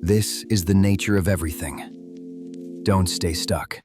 This is the nature of everything. Don't stay stuck.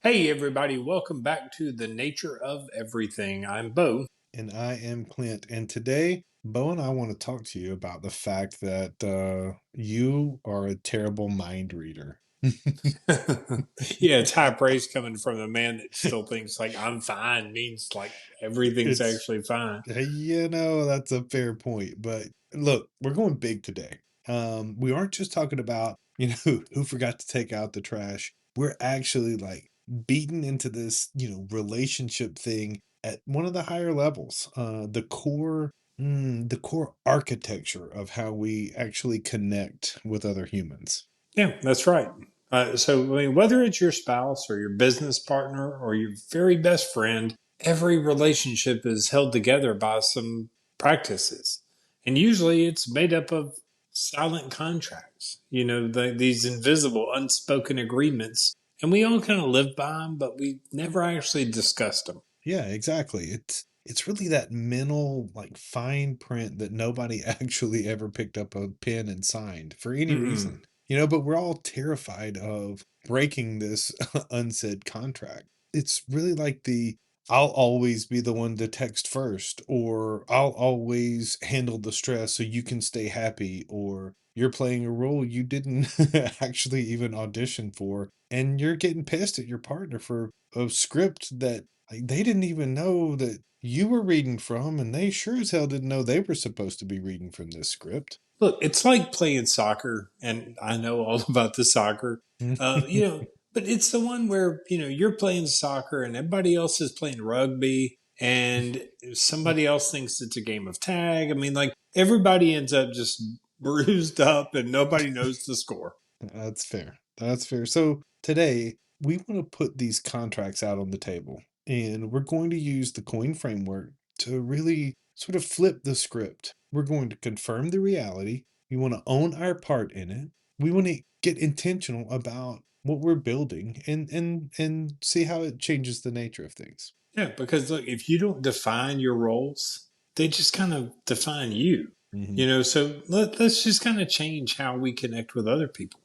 Hey, everybody, welcome back to The Nature of Everything. I'm Bo. And I am Clint. And today, Bo and I want to talk to you about the fact that you are a terrible mind reader. Yeah, it's high praise coming from a man that still thinks like I'm fine means like everything's It's, actually fine. that's a fair point. But look, we're going big today. We aren't just talking about, who forgot to take out the trash. We're actually like beaten into this, relationship thing at one of the higher levels. The core architecture of how we actually connect with other humans. Yeah, that's right. Whether it's your spouse or your business partner or your very best friend, every relationship is held together by some practices. And usually it's made up of silent contracts, these invisible, unspoken agreements. And we all kind of live by them, but we never actually discussed them. Yeah, exactly. It's really that mental like fine print that nobody actually ever picked up a pen and signed for any Mm-mm. reason. But we're all terrified of breaking this unsaid contract. It's really like the I'll always be the one to text first, or I'll always handle the stress so you can stay happy, or you're playing a role you didn't actually even audition for, and you're getting pissed at your partner for a script that like they didn't even know that you were reading from, and they sure as hell didn't know they were supposed to be reading from this script. Look, it's like playing soccer, and I know all about the soccer. Uh, you know, but it's the one where you're playing soccer and everybody else is playing rugby, and somebody else thinks it's a game of tag. I mean, like everybody ends up just bruised up, and nobody knows the score. That's fair. That's fair. So today we want to put these contracts out on the table, and we're going to use the coin framework to really sort of flip the script. We're going to confirm the reality. We want to own our part in it. We want to get intentional about what we're building and see how it changes the nature of things. Yeah, because look, if you don't define your roles, they just kind of define you. Mhm. So let's just kind of change how we connect with other people.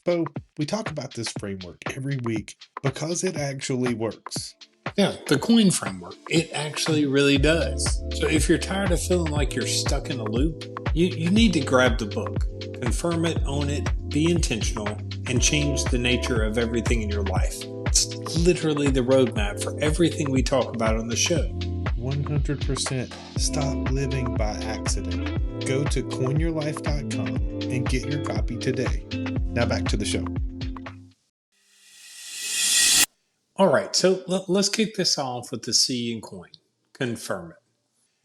Bo, we talk about this framework every week because it actually works. Yeah, the coin framework. It actually really does. So if you're tired of feeling like you're stuck in a loop, you need to grab the book, confirm it, own it, be intentional, and change the nature of everything in your life. It's literally the roadmap for everything we talk about on the show. 100% stop living by accident. Go to coinyourlife.com and get your copy today. Now back to the show. All right, so let's kick this off with the C in coin. Confirm it.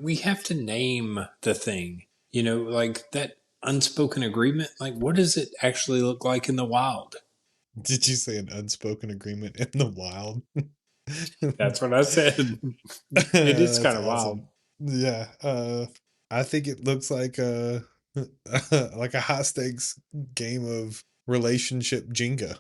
We have to name the thing, like that unspoken agreement. Like, what does it actually look like in the wild? Did you say an unspoken agreement in the wild? That's what I said. It is That's kind of wild. awesome. Yeah, I think it looks like a like a high stakes game of relationship Jenga.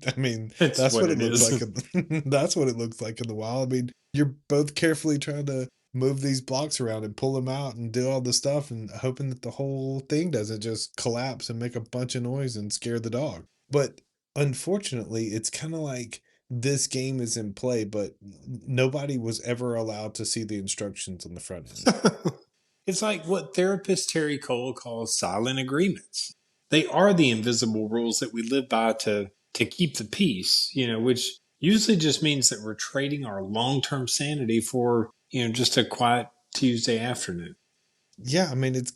I mean, It's that's what what it it looks like. is. That's what it looks like in the wild. I mean, you're both carefully trying to move these blocks around and pull them out and do all the stuff and hoping that the whole thing doesn't just collapse and make a bunch of noise and scare the dog. But unfortunately, it's kind of like this game is in play, but nobody was ever allowed to see the instructions on the front end. It's like what therapist Terry Cole calls silent agreements. They are the invisible rules that we live by to keep the peace, which usually just means that we're trading our long-term sanity for, just a quiet Tuesday afternoon. Yeah, I mean it's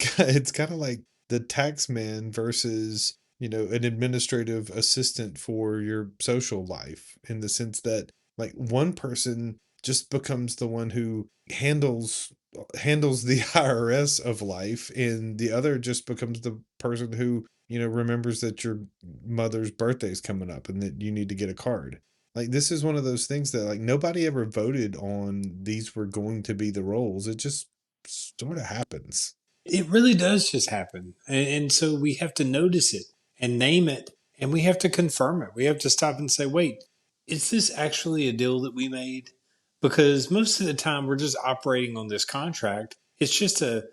kind of like the tax man versus, an administrative assistant for your social life, in the sense that like one person just becomes the one who handles the IRS of life, and the other just becomes the person who, remembers that your mother's birthday is coming up and that you need to get a card. Like this is one of those things that like nobody ever voted on these were going to be the roles. It just sort of happens. It really does just happen. And so we have to notice it and name it, and we have to confirm it. We have to stop and say, wait, is this actually a deal that we made? Because most of the time we're just operating on this contract It's just an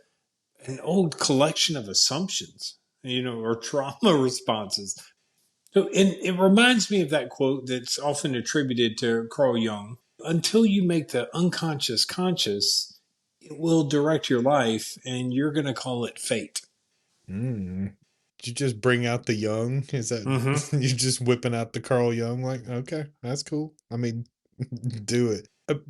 old collection of assumptions, or trauma responses. So, and it reminds me of that quote that's often attributed to Carl Jung: until you make the unconscious conscious, it will direct your life, and you're going to call it fate. Mm. Did you just bring out the young? Is that Mm-hmm. you're just whipping out the Carl Jung? Like, okay, that's cool. I mean, do it.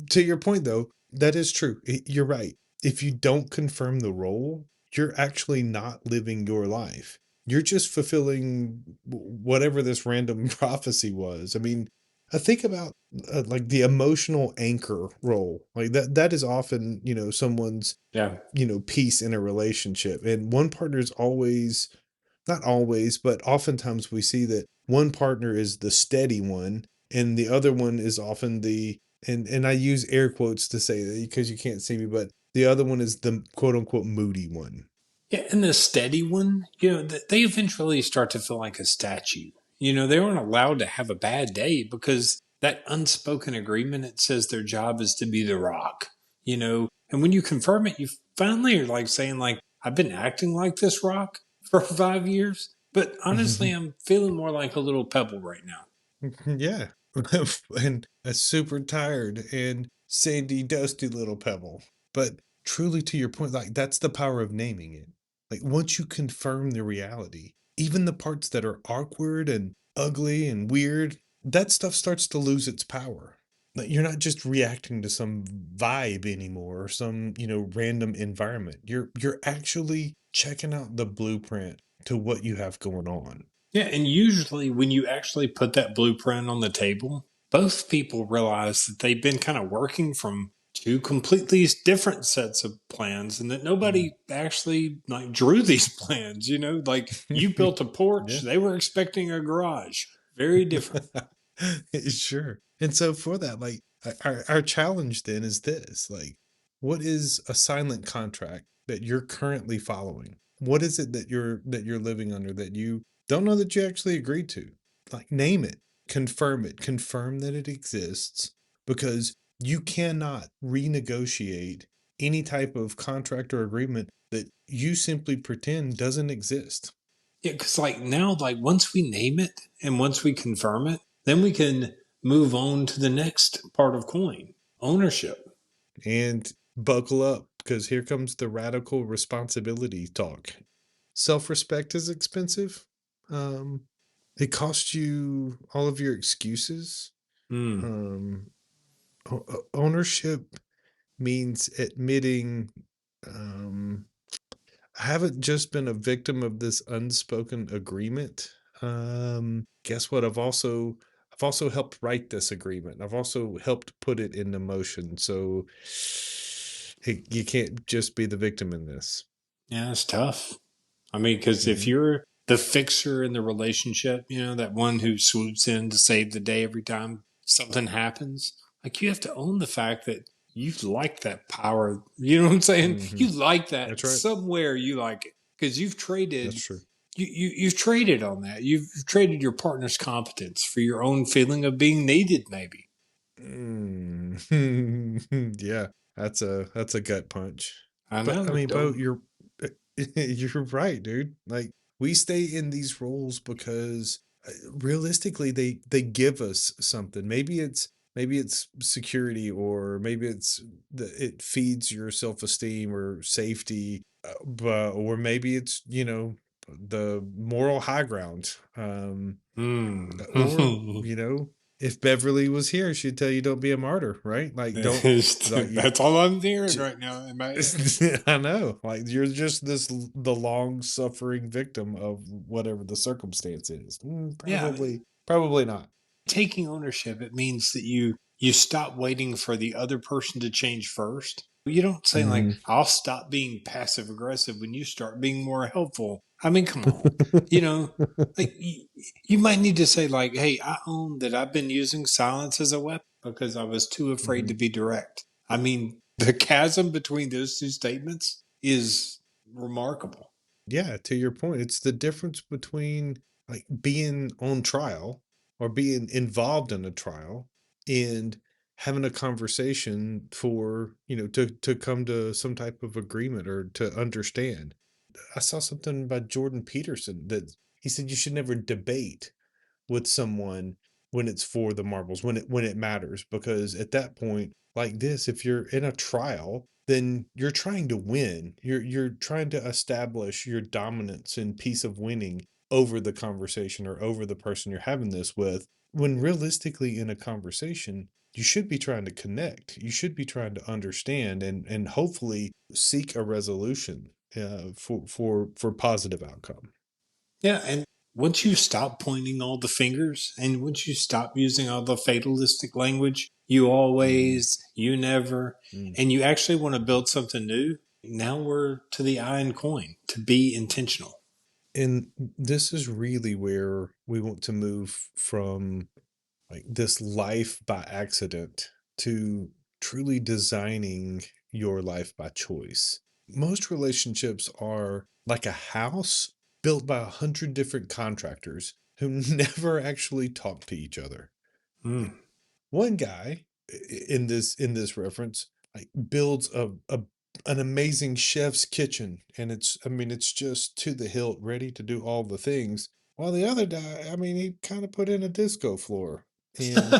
To your point, though, that is true. You're right. If you don't confirm the role, you're actually not living your life. You're just fulfilling whatever this random prophecy was. I mean, I think about like the emotional anchor role. Like that is often, someone's, Yeah. piece in a relationship. And one partner is always, not always, but oftentimes we see that one partner is the steady one and the other one is often the, and I use air quotes to say that because you can't see me, but the other one is the quote unquote moody one. Yeah, and the steady one, they eventually start to feel like a statue. They aren't allowed to have a bad day because that unspoken agreement, it says their job is to be the rock. And when you confirm it, you finally are like saying, like, I've been acting like this rock for 5 years, but honestly, I'm feeling more like a little pebble right now. Yeah. And a super tired and sandy, dusty little pebble. But truly, to your point, like that's the power of naming it. Like once you confirm the reality, even the parts that are awkward and ugly and weird, that stuff starts to lose its power. Like you're not just reacting to some vibe anymore or some, random environment. You're actually checking out the blueprint to what you have going on. Yeah, and usually when you actually put that blueprint on the table, both people realize that they've been kind of working from two completely different sets of plans and that nobody actually like drew these plans, like you built a porch, Yeah. they were expecting a garage. Very different. Sure. And so for that, like our challenge then is this, like, what is a silent contract that you're currently following? What is it that you're living under that you don't know that you actually agreed to? Like name it, confirm that it exists because you cannot renegotiate any type of contract or agreement that you simply pretend doesn't exist. Yeah, because like now, like once we name it and once we confirm it, then we can move on to the next part of coin: ownership. And buckle up because here comes the radical responsibility talk. Self respect is expensive. Um, it costs you all of your excuses. Hmm. Um, ownership means admitting, um, I haven't just been a victim of this unspoken agreement. Guess what? I've also helped write this agreement. I've also helped put it into motion. So hey, you can't just be the victim in this. Yeah, it's tough. I mean, because if Hmm. you're the fixer in the relationship, that one who swoops in to save the day every time something happens, like you have to own the fact that you like that power. You know what I'm saying? Hmm. You like that That's right. somewhere. You like it because you've That's traded. true. You've traded on that. You've traded your partner's competence for your own feeling of being needed. Maybe. Yeah, that's a gut punch. I But I know. mean, Bo, Don't. you're right, dude. Like we stay in these roles because realistically they give us something. Maybe it's security or maybe it feeds your self-esteem or safety, but or maybe it's, the moral high ground. Hmm. Or, if Beverly was here, she'd tell you don't be a martyr, right? Like don't like you That's all I'm hearing right now in my ear. I know. Like you're just the long suffering victim of whatever the circumstance is. Yeah. Probably not. Taking ownership, it means that you stop waiting for the other person to change first. You don't say like, Hmm. I'll stop being passive aggressive when you start being more helpful. I mean, come on. you know like you might need to say like, hey, I own that I've been using silence as a weapon because I was too afraid Hmm. to be direct. I mean, the chasm between those two statements is remarkable. Yeah, to your point, it's the difference between like being on trial or being involved in a trial and having a conversation for, to come to some type of agreement or to understand. I saw something by Jordan Peterson that he said you should never debate with someone when it's for the marbles, when it matters, because at that point, like this, if you're in a trial, then you're trying to win. You're trying to establish your dominance and piece of winning over the conversation or over the person you're having this with. When realistically in a conversation, you should be trying to connect. You should be trying to understand and hopefully seek a resolution for positive outcome. Yeah, and once you stop pointing all the fingers and once you stop using all the fatalistic language, you Mhm. always, you never, Mm. and you actually want to build something new, now we're to the iron coin to be intentional. And this is really where we want to move from like this life by accident to truly designing your life by choice. Most relationships are like a house built by 100 different contractors who never actually talk to each other. Like Mm. one guy in this reference like builds a an amazing chef's kitchen, and it's just to the hilt, ready to do all the things, while the other guy, he kind of put in a disco floor. And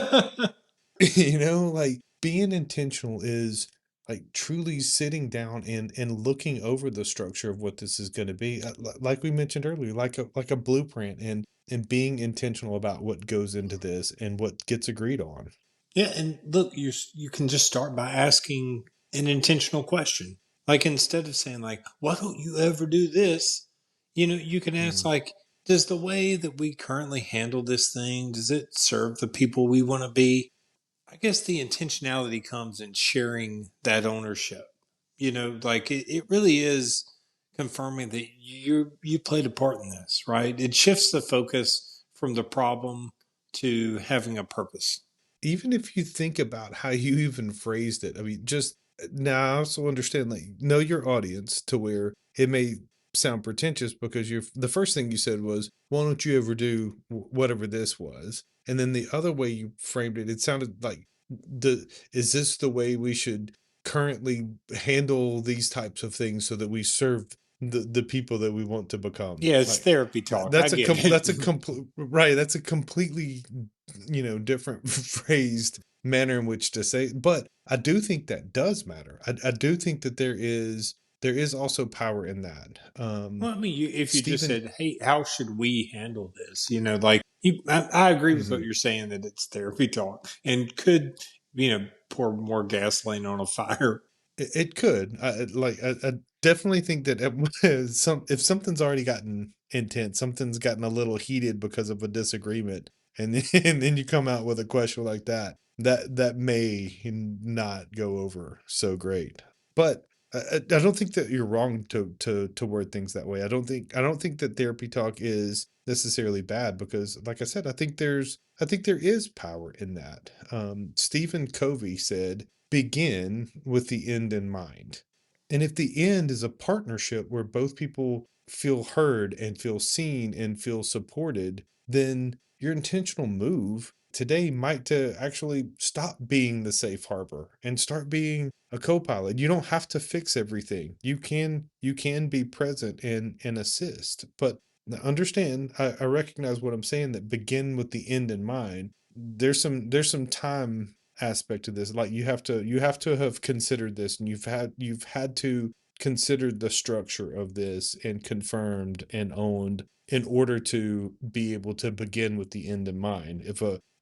like being intentional is like truly sitting down and looking over the structure of what this is going to be, like we mentioned earlier, like a blueprint, and being intentional about what goes into this and what gets agreed on. Yeah, and look, you can just start by asking an intentional question. Like instead of saying like, "Why don't you ever do this?" You can ask Mm. like, "Does the way that we currently handle this thing does it serve the people we want to be?" I guess the intentionality comes in sharing that ownership. Like it really is confirming that you played a part in this, right? It shifts the focus from the problem to having a purpose. Even if you think about how you even phrased it, just now I also understand, like, know your audience to where it may sound pretentious because the first thing you said was, why don't you ever do whatever this was? And then the other way you framed it, it sounded like is this the way we should currently handle these types of things so that we serve the people that we want to become? Yeah, it's Like therapy talk. I that's get it. that's a complete right. That's a completely different phrased manner in which to say, but I do think that does matter. I do think that there is also power in that. Well, I mean, if you just Stephen. said, "Hey, how should we handle this?" Like I agree with what Mhm. you're saying that it's therapy talk and could pour more gasoline on a fire. It could. I definitely think that if something's already gotten intense, something's gotten a little heated because of a disagreement, and then, and then you come out with a question like that may not go over so great. But I don't think that you're wrong to word things that way. I don't think that therapy talk is necessarily bad because, like I said, I think there is power in that. Stephen Covey said, begin with the end in mind. And if the end is a partnership where both people feel heard and feel seen and feel supported, then your intentional move today might to actually stop being the safe harbor and start being a co-pilot. You don't have to fix everything. You can be present and assist. But understand, I recognize what I'm saying, that begin with the end in mind. There's some time aspect to this. Like you have to have considered this, and you've had to consider the structure of this and confirmed and owned in order to be able to begin with the end in mind.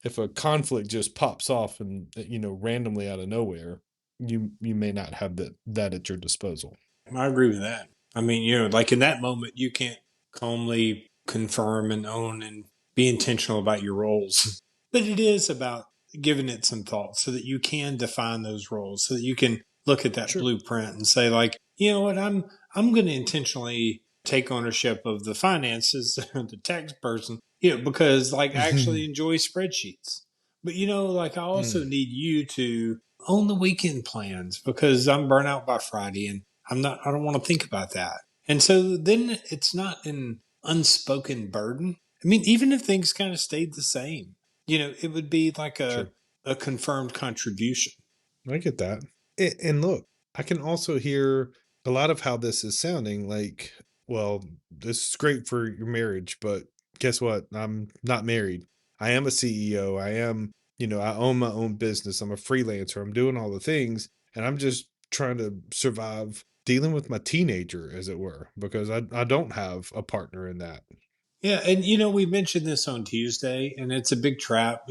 If a conflict just pops off and randomly out of nowhere, you may not have that at your disposal. I agree with that. I mean, like in that moment, you can't calmly confirm and own and be intentional about your roles. But it is about giving it some thought so that you can define those roles, so that you can look at that Sure. blueprint and say, like, you know what, I'm going to intentionally take ownership of the finances, the tax person, because like I actually enjoy spreadsheets. But like I also Mm, need you to own the weekend plans because I'm burnt out by Friday and I don't want to think about that. And so then it's not an unspoken burden. I mean, even if things kind of stayed the same, it would be like a, sure. a confirmed contribution. I get that. And look, I can also hear a lot of how this is sounding like, well, this is great for your marriage, but guess what? I'm not married. I am a CEO. I am, I own my own business. I'm a freelancer. I'm doing all the things, and I'm just trying to survive dealing with my teenager, as it were, because I don't have a partner in that. Yeah, and we mentioned this on Tuesday, and it's a big trap,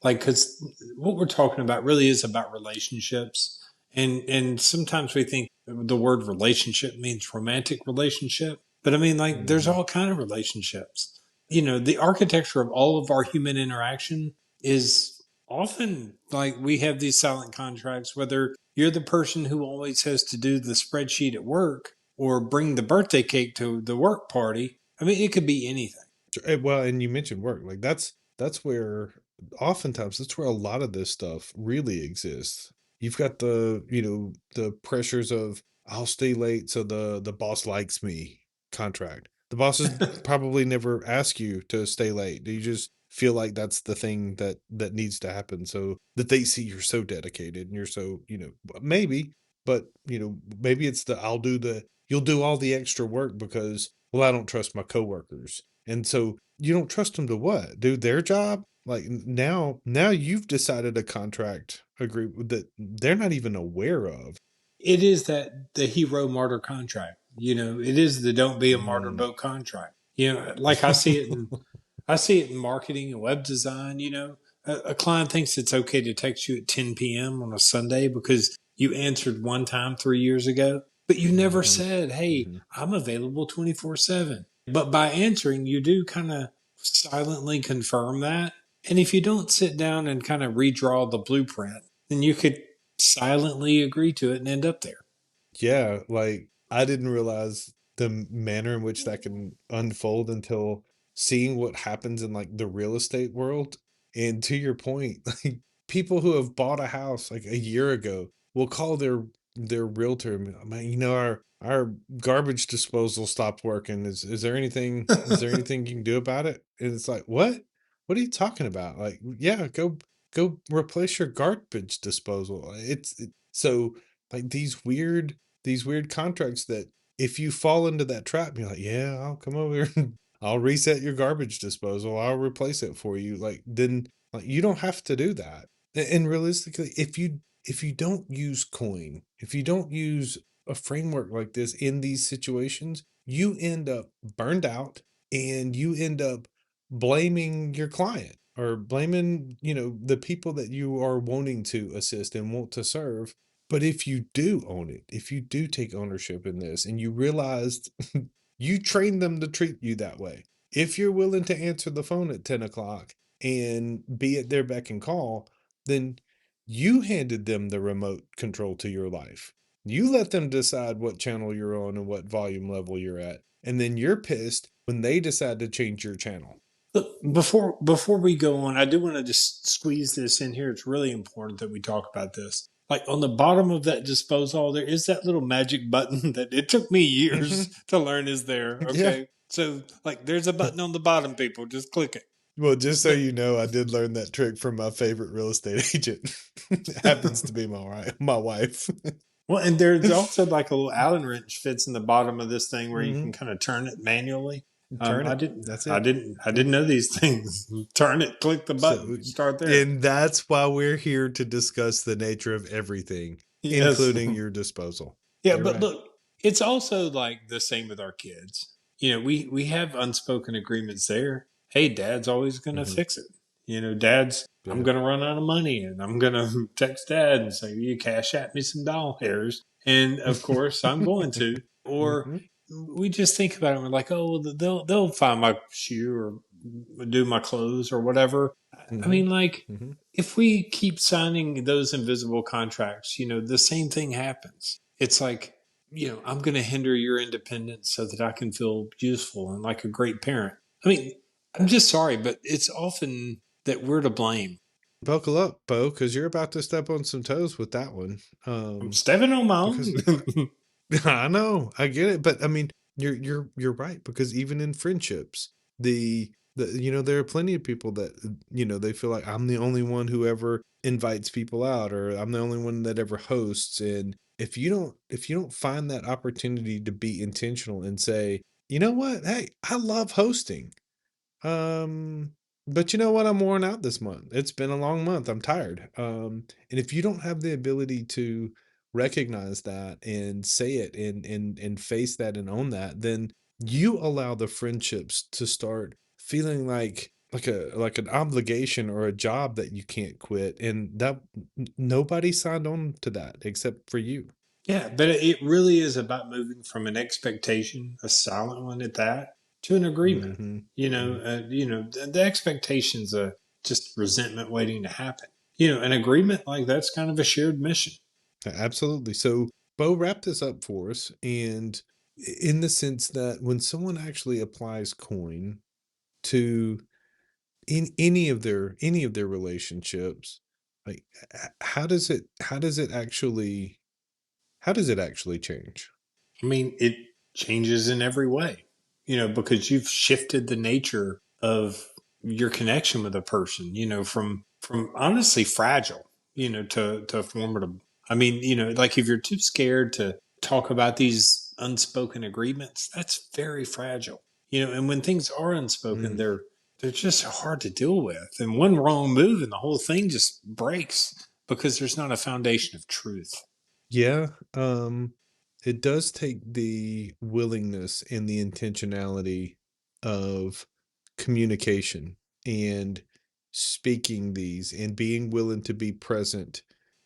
like because what we're talking about really is about relationships, and sometimes we think the word relationship means romantic relationship, but I mean like there's Hmm. all kind of relationships. The architecture of all of our human interaction is often like we have these silent contracts, whether you're the person who always has to do the spreadsheet at work or bring the birthday cake to the work party. I mean, it could be anything. Well, and you mentioned work. Like that's where oftentimes that's where a lot of this stuff really exists. You've got the pressures of I'll stay late so the boss likes me contract. The bosses probably never ask you to stay late. You just feel like that's the thing that needs to happen so that they see you're so dedicated and you're so, maybe, but maybe it's the you'll do all the extra work because well, I don't trust my coworkers. And so you don't trust them to what? Do their job? Like now you've decided a contract agree that they're not even aware of. It is that the hero martyr contract. It is the don't be a martyr Mm. boat contract. Like I see it in marketing and web design. A client thinks it's okay to text you at 10 p.m. on a Sunday because you answered one time 3 years ago, but you never Hmm. said, "Hey, Hmm. I'm available 24/7." But by answering, you do kind of silently confirm that. And if you don't sit down and kind of redraw the blueprint, then you could silently agree to it and end up there. Yeah, like I didn't realize the manner in which that can unfold until seeing what happens in like the real estate world. And to your point, like people who have bought a house like a year ago will call their realtor and be like, man, our garbage disposal stopped working. Is there anything you can do about it? And it's like, what? What are you talking about? Like, yeah, go replace your garbage disposal. So like these weird contracts that if you fall into that trap, you're like, yeah, I'll come over here and I'll reset your garbage disposal. I'll replace it for you. Like then like you don't have to do that. And realistically, if you don't use coin, if you don't use a framework like this in these situations, you end up burned out and you end up blaming your client or blaming, the people that you are wanting to assist and want to serve. But if you do own it, if you do take ownership in this and you realized you trained them to treat you that way, if you're willing to answer the phone at 10 o'clock and be at their beck and call, then you handed them the remote control to your life. You let them decide what channel you're on and what volume level you're at. And then you're pissed when they decide to change your channel. Look, before we go on, I do want to just squeeze this in here. It's really important that we talk about this. Like on the bottom of that disposal, there is that little magic button that it took me years Hmm. to learn is there. Yeah. Okay. So like there's a button on the bottom, people. Just click it. Well, just so But you know, I did learn that trick from my favorite real estate agent. It happens to be my wife. well, and there's also like a little Allen wrench fits in the bottom of this thing where you Hmm. can kind of turn it manually. Turn I it. didn't, That's I it. didn't, I Yep. didn't know these things. Turn it, click the button, So, start there. and that's why we're here to discuss the nature of everything, Yes. including your disposal. Yeah, You're but right. look, it's also like the same with our kids. We have unspoken agreements there. Hey, dad's always going to Hmm. fix it. Dad's, I'm Yeah. going to run out of money and I'm going to text dad and say, you cash at me some doll hairs. And of course, I'm going to. Or Hmm. we just think about it and we're like, oh, well, they'll find my shoe or do my clothes or whatever. I Hmm. mean, like, Hmm. if we keep signing those invisible contracts, the same thing happens. It's like, I'm going to hinder your independence so that I can feel useful and like a great parent. I mean, I'm just sorry, but it's often that we're to blame. Buckle up, Bo, because you're about to step on some toes with that one. I'm stepping on my Because own. I know, I get it, but I mean, you're right because even in friendships, there are plenty of people that they feel like I'm the only one who ever invites people out, or I'm the only one that ever hosts. And if you don't find that opportunity to be intentional and say, you know what, hey, I love hosting, um, but you know what? I'm worn out this month. It's been a long month. I'm tired. And if you don't have the ability to recognize that and say it and face that and own that, then you allow the friendships to start feeling like an obligation or a job that you can't quit. And that nobody signed on to that except for you. Yeah, but it really is about moving from an expectation, a silent one at that, to an agreement. Hmm. The expectation's just resentment waiting to happen. An agreement like that's kind of a shared mission. Absolutely. So, Bo, wrap this up for us. And in the sense that when someone actually applies coin to in any of their relationships, like how does it actually change? I mean, it changes in every way, because you've shifted the nature of your connection with a person, from honestly fragile, to formidable. I mean, like if you're too scared to talk about these unspoken agreements, that's very fragile. And when things are unspoken, Mm. they're just hard to deal with. And one wrong move and the whole thing just breaks because there's not a foundation of truth. Yeah, it does take the willingness and the intentionality of communication and speaking these and being willing to be present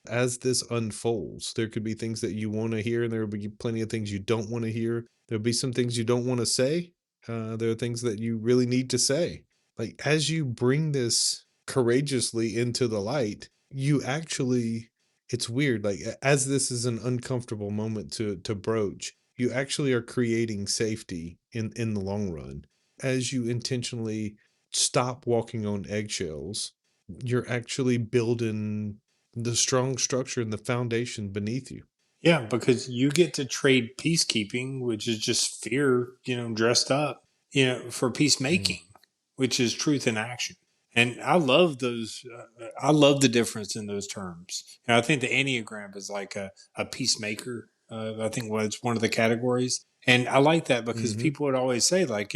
as this unfolds. There could be things that you want to hear, and there will be plenty of things you don't want to hear. There'll be some things you don't want to say. There are things that you really need to say. Like, as you bring this courageously into the light, you actually it's weird, like, as this is an uncomfortable moment to broach, you actually are creating safety in the long run. As you intentionally stop walking on eggshells, you're actually building the strong structure and the foundation beneath you. Yeah, because you get to trade peacekeeping, which is just fear, dressed up, for Mm. peacemaking, which is truth in action. And I love those. I love the difference in those terms. And I think the Enneagram is like a peacemaker. I think was one of the categories. And I like that because Mhm. people would always say, like,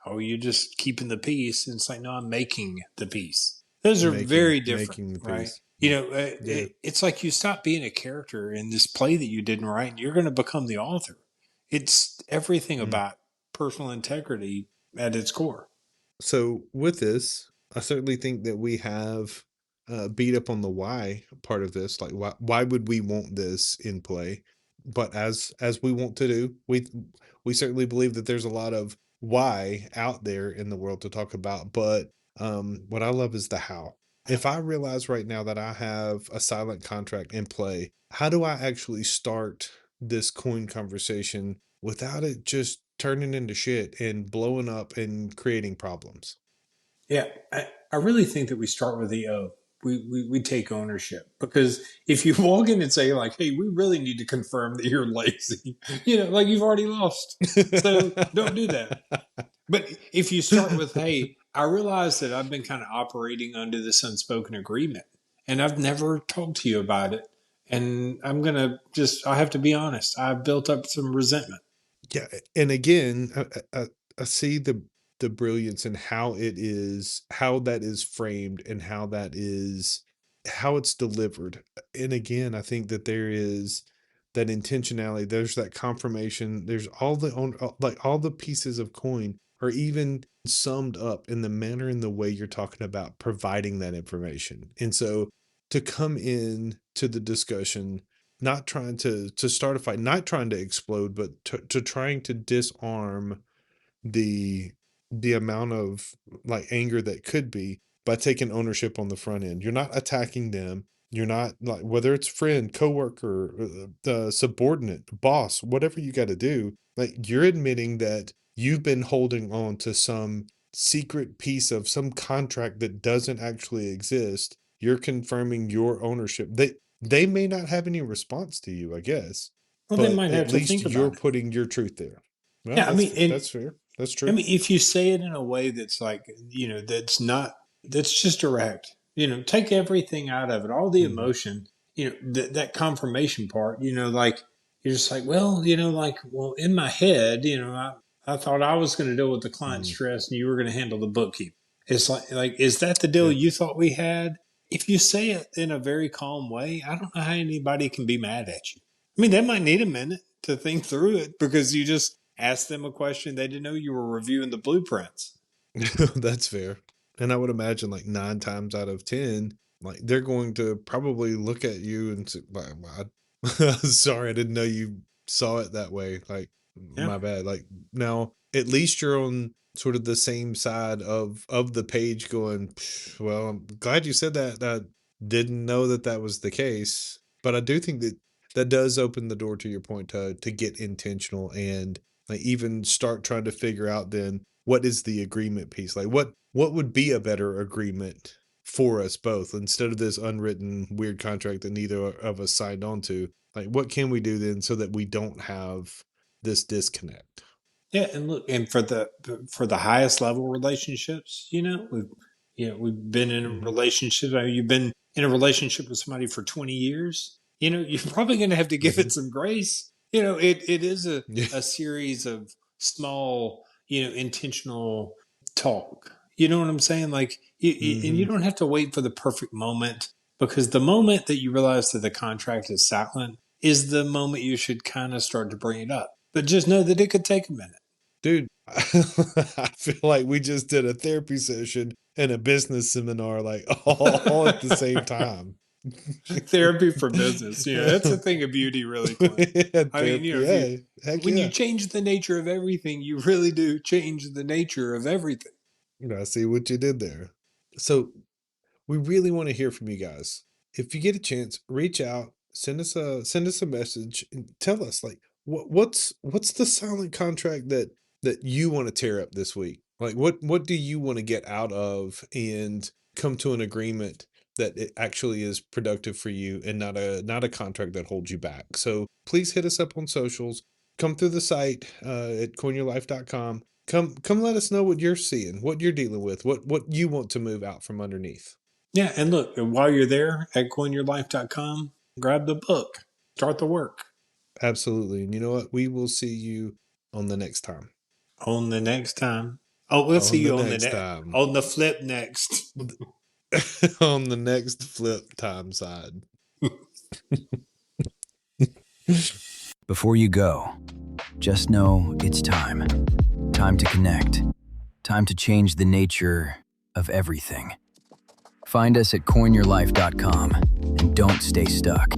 oh, you're just keeping the peace. And it's like, no, I'm making the peace. Those are Making very different, making the right? peace. Mm. Yeah. It's like you stop being a character in this play that you didn't write, and you're going to become the author. It's everything Mm. about personal integrity at its core. So with this, I certainly think that we have beat up on the why part of this. Like, why would we want this in play? But as we want to do, we certainly believe that there's a lot of why out there in the world to talk about. But what I love is the how. If I realize right now that I have a silent contract in play, how do I actually start this coin conversation without it just turning into shit and blowing up and creating problems? Yeah, I really think that we start with the O. We take ownership because if you walk in and say like, "Hey, we really need to confirm that you're lazy," like you've already lost. So don't do that. But if you start with, hey, I realize that I've been kind of operating under this unspoken agreement and I've never talked to you about it. And I have to be honest, I've built up some resentment. Yeah, and again, I see the brilliance in how that is framed and how it's delivered. And again, I think that there is that intentionality. There's that confirmation. There's like all the pieces of coin are even summed up in the manner and the way you're talking about providing that information. And so to come in to the discussion not trying to start a fight, not trying to explode, but to trying to disarm the the amount of like anger that could be by taking ownership on the front end. You're not attacking them. You're not like whether it's friend, coworker, the subordinate, boss, whatever you got to do. Like you're admitting that you've been holding on to some secret piece of some contract that doesn't actually exist. You're confirming your ownership. They may not have any response to you, I guess, Well, they but might at have to least think you're about it. putting your truth there. Well, Yeah, I mean, that's fair. That's I true. mean, if you say it in a way that's like, that's not, that's just direct. take everything out of it, all the Mhm. emotion, that confirmation part, like you're just like, well, well, in my head, I thought I was going to deal with the client Mhm. stress and you were going to handle the bookkeeping. It's like, is that the deal Yeah. you thought we had? If you say it in a very calm way, I don't know how anybody can be mad at you. I mean, they might need a minute to think through it because you just asked them a question. They didn't know you were reviewing the blueprints. That's fair. And I would imagine like 9 times out of 10, like they're going to probably look at you and say, sorry, I didn't know you saw it that way. Like, Yeah. my bad. Like now, at least you're on sort of the same side of the page going, well, I'm glad you said that. I didn't know that that was the case. But I do think that that does open the door to your point to get intentional and like even start trying to figure out then what is the agreement piece? Like what would be a better agreement for us both instead of this unwritten weird contract that neither of us signed on to? Like what can we do then so that we don't have this disconnect? Yeah, and look, and for the highest level relationships, we've been in a Mhm. relationship. I mean, you've been in a relationship with somebody for 20 years. You're probably going to have to give it Mhm. some grace. It is a Yeah. a series of small, intentional talk. You know what I'm saying? Like, and you Mhm. don't have to wait for the perfect moment because the moment that you realize that the contract is silent is the moment you should kind of start to bring it up. But just know that it could take a minute. Dude, I feel like we just did a therapy session and a business seminar like all at the same time. Therapy for business. That's a thing of beauty, really, Clint. Yeah, I mean, therapy, if you yeah, heck when you yeah. change the nature of everything, you really do change the nature of everything. I see what you did there. So we really want to hear from you guys. If you get a chance, reach out, send us a message and tell us like what's the silent contract that you want to tear up this week? Like what do you want to get out of and come to an agreement that it actually is productive for you and not a contract that holds you back. So please hit us up on socials. Come through the site at coinyourlife.com. Come let us know what you're seeing, what you're dealing with, what you want to move out from underneath. Yeah, and look, while you're there at coinyourlife.com, grab the book, start the work. Absolutely. And you know what? We will see you on the next time. On the next time. Oh, we'll see On the you on the next time. on the flip next. On the next flip time side. Before you go, just know it's time. Time to connect. Time to change the nature of everything. Find us at coinyourlife.com and don't stay stuck.